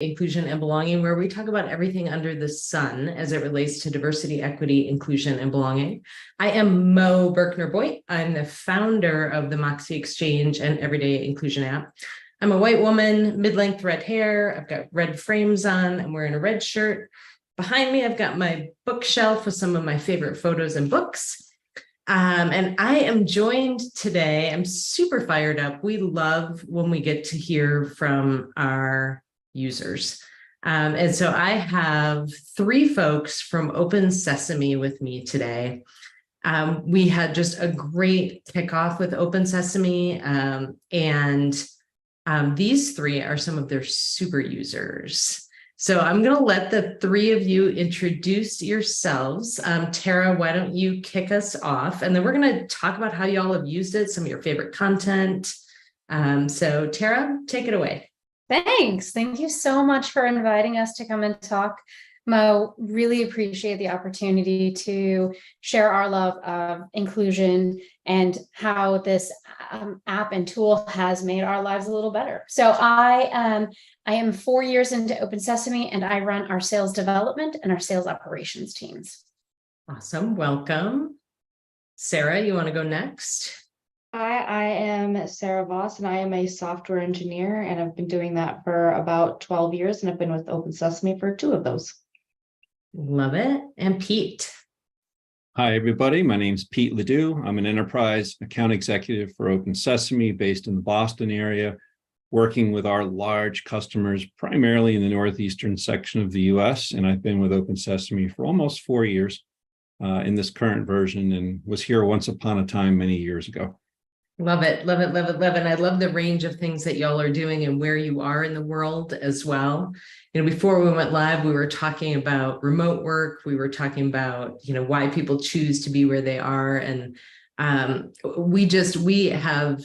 Inclusion and Belonging, where we talk about everything under the sun as it relates to diversity, equity, inclusion, and belonging. I am Mo Berkner-Boyt. I'm the founder of the Moxie Exchange and Everyday Inclusion app. I'm a white woman, mid-length red hair. I've got red frames on. I'm wearing a red shirt. Behind me, I've got my bookshelf with some of my favorite photos and books. And I am joined today. I'm super fired up. We love when we get to hear from our users. And so I have three folks from Open Sesame with me today. We had just a great kickoff with Open Sesame, and these three are some of their super users. So I'm going to let the three of you introduce yourselves. Tara, why don't you kick us off? And then we're going to talk about how y'all have used it, some of your favorite content. So Tara, take it away. Thanks. Thank you so much for inviting us to come and talk. Mo, really appreciate the opportunity to share our love of inclusion and how this app and tool has made our lives a little better. So I am 4 years into Open Sesame, and I run our sales development and our sales operations teams. Awesome. Welcome. Sarah, you want to go next? Hi, I am Sarah Voss, and I am a software engineer, and I've been doing that for about 12 years, and I've been with Open Sesame for 2 of those. Love it. And Pete. Hi, everybody. My name is Pete Ledoux. I'm an enterprise account executive for Open Sesame based in the Boston area, working with our large customers, primarily in the northeastern section of the US. And I've been with Open Sesame for almost 4 years in this current version, and was here once upon a time many years ago. Love it, love it, love it, love it. And I love the range of things that y'all are doing and where you are in the world as well. You know, before we went live, we were talking about remote work. We were talking about, you know, why people choose to be where they are. And we have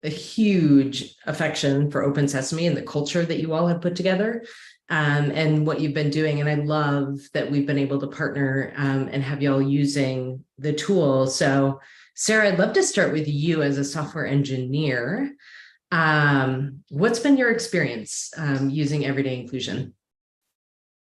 a huge affection for Open Sesame and the culture that you all have put together, and what you've been doing. And I love that we've been able to partner and have y'all using the tool. So Sarah, I'd love to start with you as a software engineer. What's been your experience using Everyday Inclusion?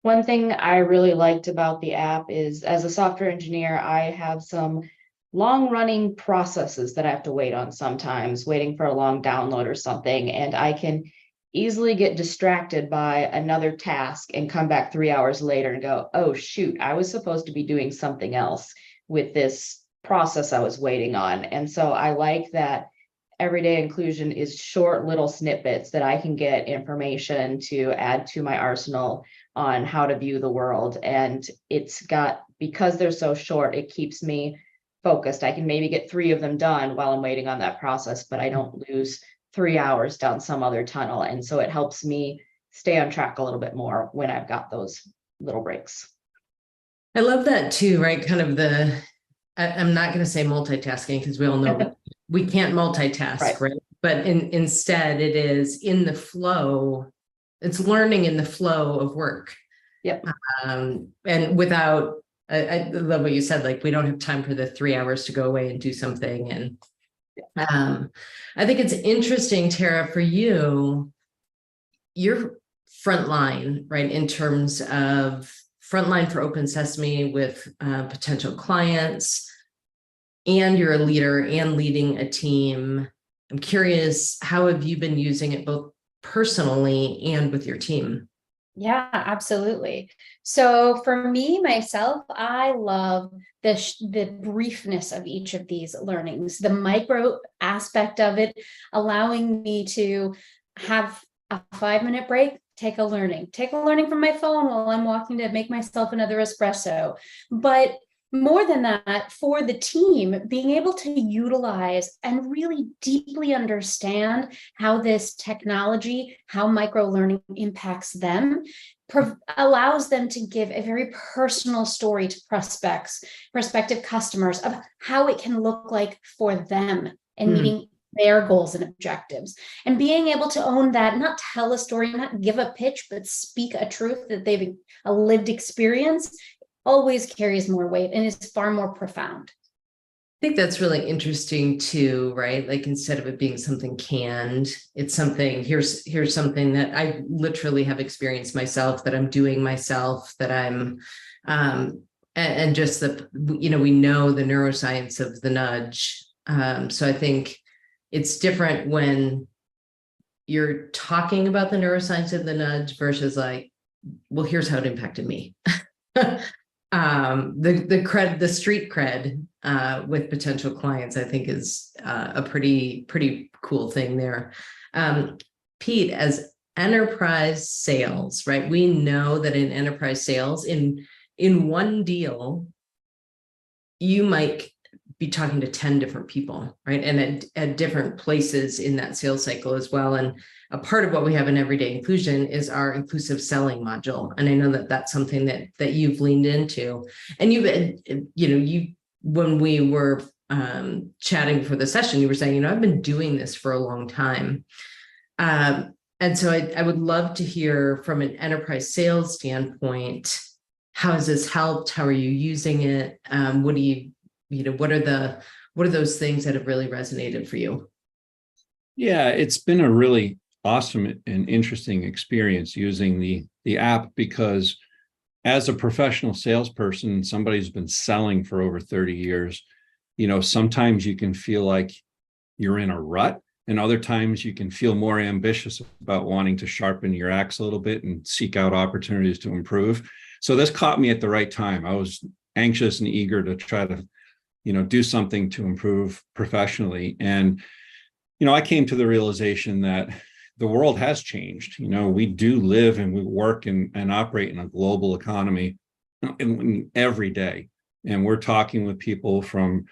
One thing I really liked about the app is, as a software engineer, I have some long-running processes that I have to wait on sometimes, waiting for a long download or something, and I can easily get distracted by another task and come back 3 hours later and go, oh, shoot, I was supposed to be doing something else with this process I was waiting on. And so I like that Everyday Inclusion is short little snippets that I can get information to add to my arsenal on how to view the world. And it's got, because they're so short, it keeps me focused. I can maybe get 3 of them done while I'm waiting on that process, but I don't lose 3 hours down some other tunnel. And so it helps me stay on track a little bit more when I've got those little breaks. I love that too, right? Kind of I'm not going to say multitasking, because we all know we can't multitask, right? But instead it is in the flow. It's learning in the flow of work. Yep. And without, I love what you said, like, we don't have time for the 3 hours to go away and do something. And I think it's interesting, Tara, for you, you're frontline, right? In terms of frontline for Open Sesame with potential clients, and you're a leader and leading a team. I'm curious, how have you been using it both personally and with your team? Yeah, absolutely. So for me, myself, I love the briefness of each of these learnings, the micro aspect of it, allowing me to have a 5-minute break, take a learning from my phone while I'm walking to make myself another espresso. But more than that, for the team, being able to utilize and really deeply understand how this technology, how micro learning impacts them, allows them to give a very personal story to prospective customers of how it can look like for them in meeting their goals and objectives, and being able to own that, not tell a story, not give a pitch, but speak a truth that they've a lived experience, always carries more weight and is far more profound. think that's really interesting too, right? Like instead of it being something canned, it's something, here's something that I literally have experienced myself, that I'm doing myself, that I'm and just the, we know the neuroscience of the nudge. So I think it's different when you're talking about the neuroscience of the nudge versus like, well, here's how it impacted me. The street cred with potential clients, I think, is a pretty cool thing there. Pete, as enterprise sales, right? We know that in enterprise sales, in one deal, you might be talking to 10 different people, right? And at different places in that sales cycle as well. And a part of what we have in Everyday Inclusion is our inclusive selling module. And I know that that's something that you've leaned into. And when we were chatting for the session, you were saying, I've been doing this for a long time. And so I would love to hear from an enterprise sales standpoint, how has this helped? How are you using it? What are those things that have really resonated for you? Yeah, it's been a really awesome and interesting experience using the app, because as a professional salesperson, somebody who's been selling for over 30 years, sometimes you can feel like you're in a rut, and other times you can feel more ambitious about wanting to sharpen your axe a little bit and seek out opportunities to improve. So this caught me at the right time. I was anxious and eager to try to do something to improve professionally. And, I came to the realization that the world has changed. We do live and we work and operate in a global economy every day. And we're talking with people from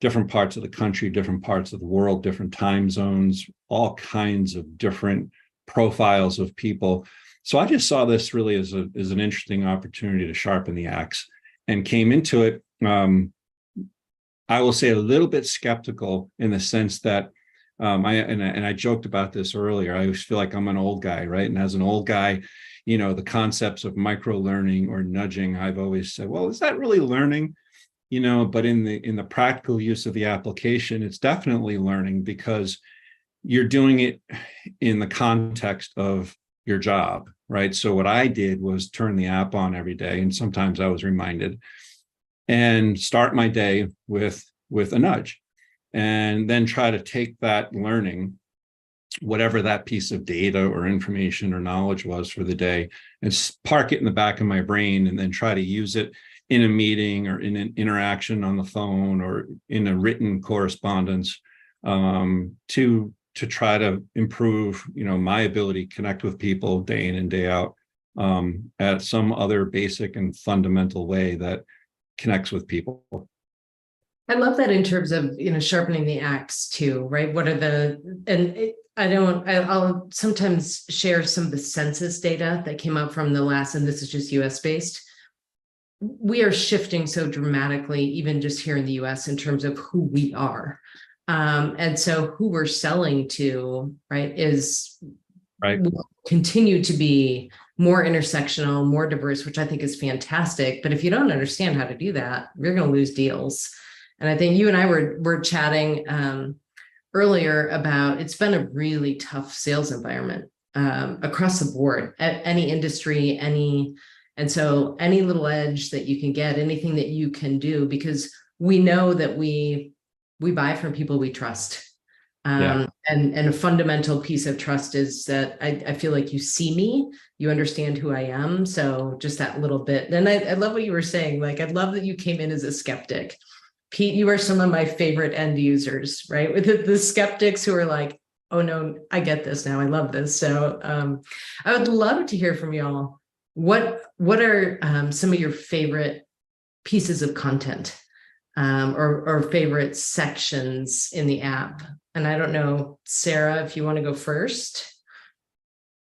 different parts of the country, different parts of the world, different time zones, all kinds of different profiles of people. So I just saw this really as an interesting opportunity to sharpen the axe, and came into it, I will say, a little bit skeptical, in the sense that I joked about this earlier. I always feel like I'm an old guy, right? And as an old guy, the concepts of micro learning or nudging, I've always said, well, is that really learning? But in the practical use of the application, it's definitely learning, because you're doing it in the context of your job, right? So what I did was turn the app on every day, and sometimes I was reminded, and start my day with a nudge, and then try to take that learning, whatever that piece of data or information or knowledge was for the day, and park it in the back of my brain, and then try to use it in a meeting or in an interaction on the phone or in a written correspondence, to try to improve, my ability to connect with people day in and day out, at some other basic and fundamental way that connects with people. I love that in terms of, sharpening the axe too, right? What are I'll sometimes share some of the census data that came out from the last, and this is just US based. We are shifting so dramatically, even just here in the US, in terms of who we are. And so who we're selling to, right, will continue to be more intersectional, more diverse, which I think is fantastic. But if you don't understand how to do that, you're going to lose deals. And I think you and I were chatting earlier about, it's been a really tough sales environment across the board, at any industry, and so any little edge that you can get, anything that you can do, because we know that we buy from people we trust. And a fundamental piece of trust is that I feel like you see me, you understand who I am. So just that little bit. And I love what you were saying. Like, I love that you came in as a skeptic. Pete, you are some of my favorite end users, right? With the skeptics who are like, oh no, I get this now. I love this. So I would love to hear from y'all. What are some of your favorite pieces of content or favorite sections in the app? And I don't know, Sarah, if you want to go first.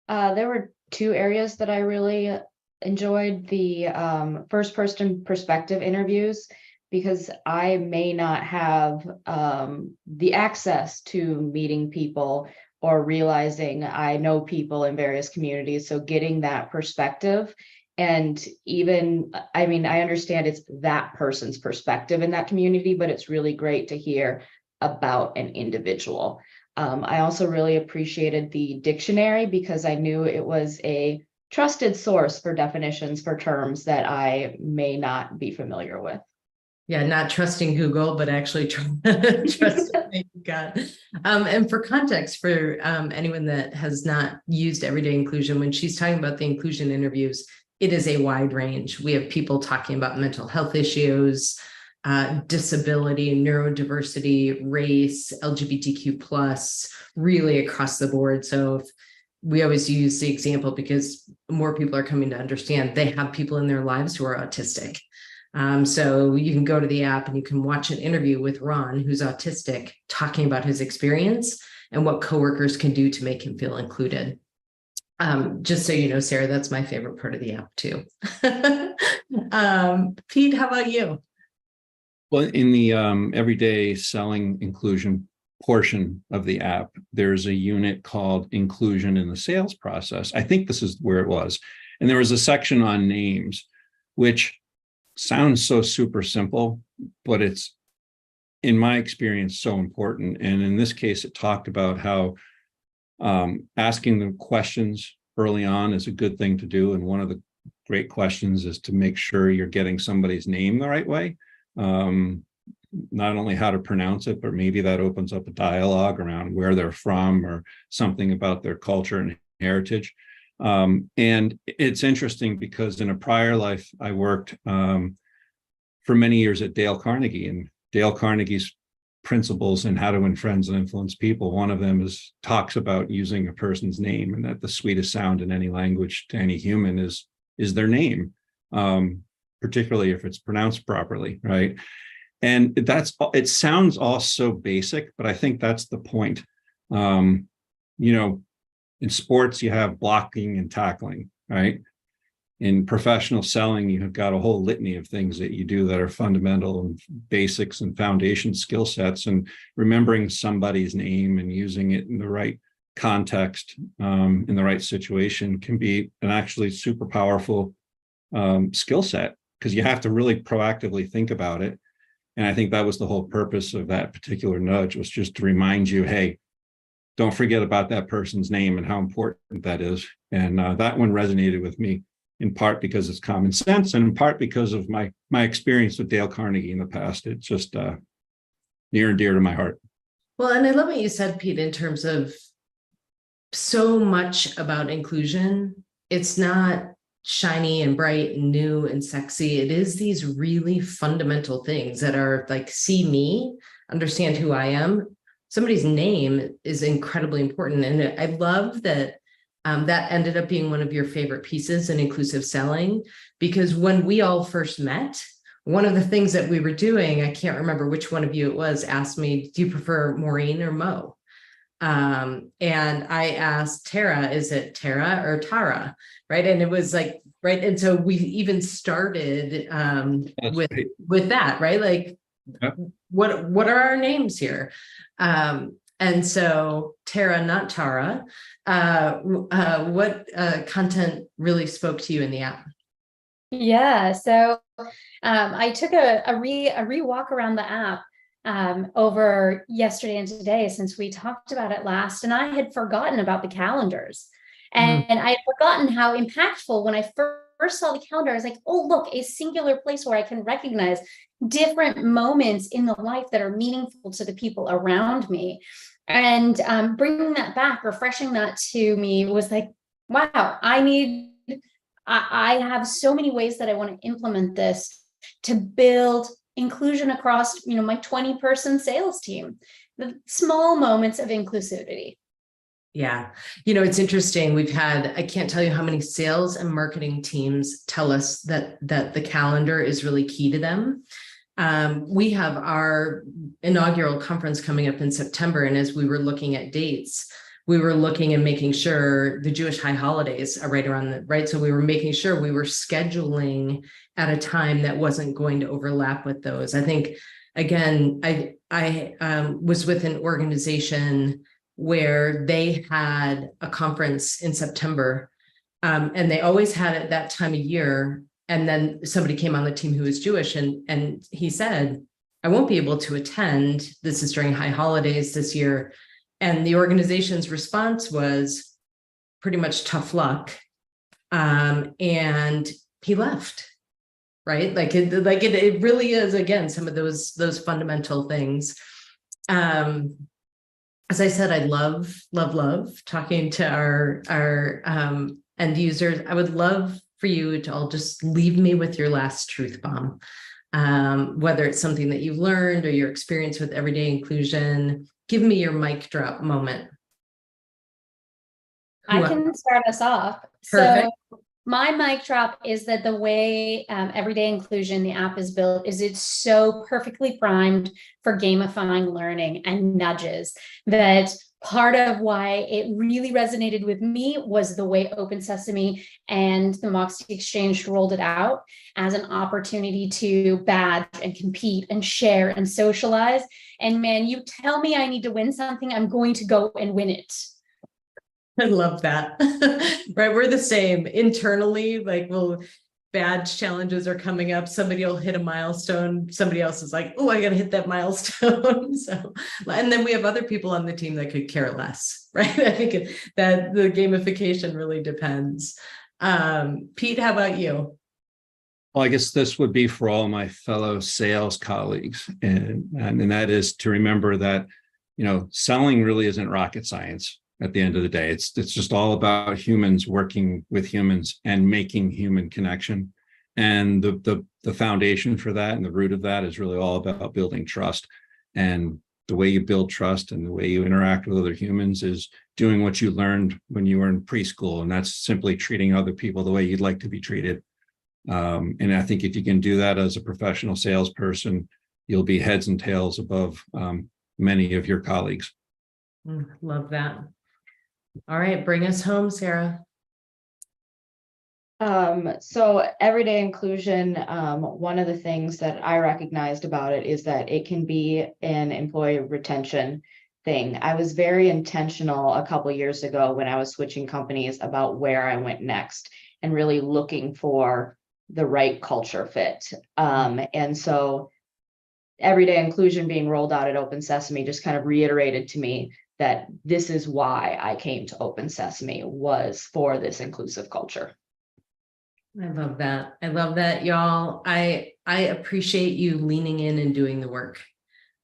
There were two areas that I really enjoyed: the first person perspective interviews, because I may not have the access to meeting people or realizing I know people in various communities. So getting that perspective And even, I mean, I understand it's that person's perspective in that community, but it's really great to hear about an individual. I also really appreciated the dictionary because I knew it was a trusted source for definitions for terms that I may not be familiar with. Yeah, not trusting Google, but actually trusting what you got. And for context, for anyone that has not used everyday inclusion, when she's talking about the inclusion interviews, it is a wide range. We have people talking about mental health issues, disability, neurodiversity, race, LGBTQ plus, really across the board. So we always use the example because more people are coming to understand they have people in their lives who are autistic. So you can go to the app and you can watch an interview with Ron, who's autistic, talking about his experience and what coworkers can do to make him feel included. Just so you know, Sarah, that's my favorite part of the app too. Pete, how about you? Well, in the everyday selling inclusion portion of the app, there's a unit called inclusion in the sales process. I think this is where it was. And there was a section on names, which sounds so super simple, but it's, in my experience, so important. And in this case, it talked about how asking them questions early on is a good thing to do. And one of the great questions is to make sure you're getting somebody's name the right way. Not only how to pronounce it, but maybe that opens up a dialogue around where they're from or something about their culture and heritage. And it's interesting because in a prior life, I worked for many years at Dale Carnegie, and Dale Carnegie's principles in how to win friends and influence people. One of them talks about using a person's name, and that the sweetest sound in any language to any human is their name, particularly if it's pronounced properly, right? And it sounds all so basic, but I think that's the point. In sports, you have blocking and tackling, right? In professional selling, you have got a whole litany of things that you do that are fundamental and basics and foundation skill sets, and remembering somebody's name and using it in the right context, in the right situation can be an actually super powerful skill set, because you have to really proactively think about it. And I think that was the whole purpose of that particular nudge, was just to remind you, hey, don't forget about that person's name and how important that is. And that one resonated with me, in part because it's common sense, and in part because of my experience with Dale Carnegie in the past. It's just near and dear to my heart. Well, and I love what you said, Pete, in terms of so much about inclusion. It's not shiny and bright and new and sexy. It is these really fundamental things that are like, see me, understand who I am. Somebody's name is incredibly important. And I love that that ended up being one of your favorite pieces in inclusive selling, because when we all first met, one of the things that we were doing, I can't remember which one of you it was, asked me, do you prefer Maureen or Mo? And I asked Tara, is it Tara or Tara? Right. And it was like, right. And so we even started with that, right? Like, yep. What are our names here? And so Tara, not Tara, what content really spoke to you in the app? Yeah, so I took a re-walk around the app over yesterday and today, since we talked about it last, and I had forgotten about the calendars. And I had forgotten how impactful, when I first saw the calendar, I was like, oh, look, a singular place where I can recognize different moments in the life that are meaningful to the people around me. And bringing that back, refreshing that to me was like, wow, I have so many ways that I want to implement this to build inclusion across, my 20-person sales team, the small moments of inclusivity. Yeah. It's interesting. We've had, I can't tell you how many sales and marketing teams tell us that the calendar is really key to them. We have our inaugural conference coming up in September. And as we were looking at dates, we were looking and making sure the Jewish high holidays are right around right. So we were making sure we were scheduling at a time that wasn't going to overlap with those. I think, again, I was with an organization where they had a conference in September And they always had it that time of year. And then somebody came on the team who was Jewish, and he said, I won't be able to attend. This is during high holidays this year. And the organization's response was pretty much tough luck. And he left, right? It really is, again, some of those fundamental things. As I said, I love talking to our end users. I would love for you to all just leave me with your last truth bomb. Whether it's something that you've learned or your experience with everyday inclusion, give me your mic drop moment. I can start us off. Perfect. So my mic drop is that the way Everyday Inclusion, the app, is built is it's so perfectly primed for gamifying learning and nudges that part of why it really resonated with me was the way Open Sesame and the Moxie Exchange rolled it out as an opportunity to badge and compete and share and socialize. And man, you tell me I need to win something, I'm going to go and win it. I love that. Right. We're the same internally. Badge challenges are coming up. Somebody will hit a milestone. Somebody else is like, oh, I got to hit that milestone. So, and then we have other people on the team that could care less. Right. I think that the gamification really depends. Pete, how about you? Well, I guess this would be for all my fellow sales colleagues. And that is to remember that, selling really isn't rocket science. At the end of the day, it's just all about humans working with humans and making human connection. And the foundation for that and the root of that is really all about building trust. And the way you build trust and the way you interact with other humans is doing what you learned when you were in preschool. And that's simply treating other people the way you'd like to be treated. And I think if you can do that as a professional salesperson, you'll be heads and tails above many of your colleagues. Love that. All right, bring us home, Sarah. So Everyday Inclusion, one of the things that I recognized about it is that it can be an employee retention thing. I was very intentional a couple of years ago when I was switching companies about where I went next and really looking for the right culture fit. And so Everyday Inclusion being rolled out at Open Sesame just kind of reiterated to me that this is why I came to Open Sesame, was for this inclusive culture. I love that. I love that, y'all. I appreciate you leaning in and doing the work.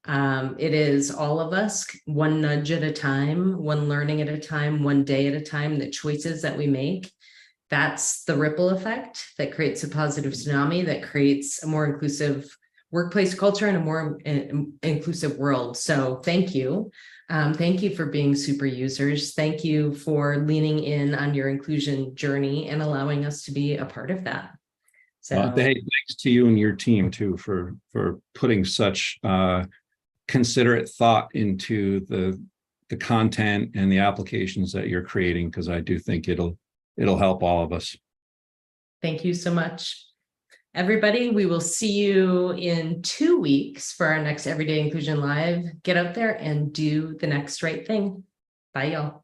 It is all of us, one nudge at a time, one learning at a time, one day at a time, the choices that we make. That's the ripple effect that creates a positive tsunami, that creates a more inclusive workplace culture and a more inclusive world. So thank you. Thank you for being super users. Thank you for leaning in on your inclusion journey and allowing us to be a part of that. So hey, thanks to you and your team too for putting such considerate thought into the content and the applications that you're creating, because I do think it'll help all of us. Thank you so much. Everybody, we will see you in 2 weeks for our next Everyday Inclusion Live. Get out there and do the next right thing. Bye, y'all.